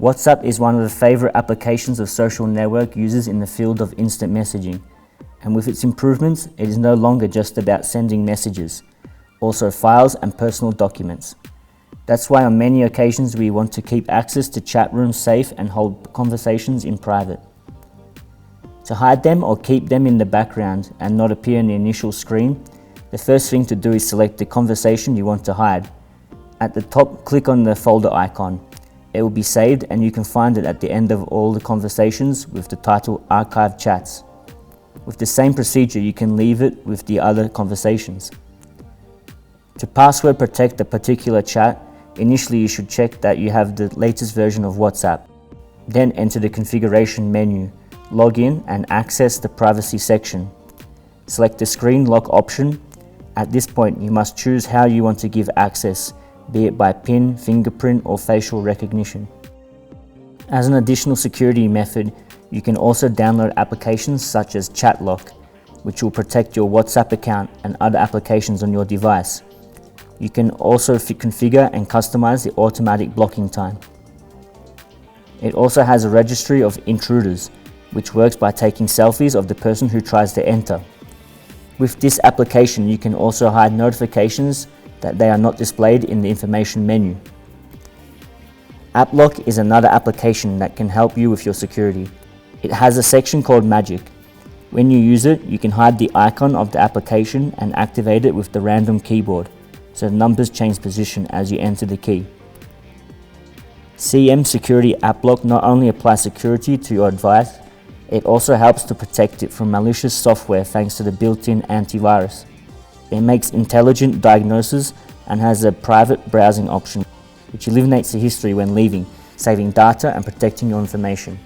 WhatsApp is one of the favorite applications of social network users in the field of instant messaging, and with its improvements, it is no longer just about sending messages, also files and personal documents. That's why on many occasions we want to keep access to chat rooms safe and hold conversations in private. To hide them or keep them in the background and not appear in the initial screen, the first thing to do is select the conversation you want to hide. At the top, click on the folder icon. It will be saved and you can find it at the end of all the conversations with the title Archive Chats. With the same procedure, you can leave it with the other conversations. To password protect a particular chat, initially you should check that you have the latest version of WhatsApp. Then enter the configuration menu, log in and access the privacy section. Select the screen lock option. At this point, you must choose how you want to give access, be it by PIN, fingerprint or facial recognition. As an additional security method, you can also download applications such as ChatLock, which will protect your WhatsApp account and other applications on your device. You can also configure and customize the automatic blocking time. It also has a registry of intruders, which works by taking selfies of the person who tries to enter. With this application, you can also hide notifications that they are not displayed in the information menu. AppLock is another application that can help you with your security. It has a section called Magic. When you use it, you can hide the icon of the application and activate it with the random keyboard, so the numbers change position as you enter the key. CM Security AppLock not only applies security to your device, it also helps to protect it from malicious software thanks to the built-in antivirus. It makes intelligent diagnosis and has a private browsing option, which eliminates the history when leaving, saving data and protecting your information.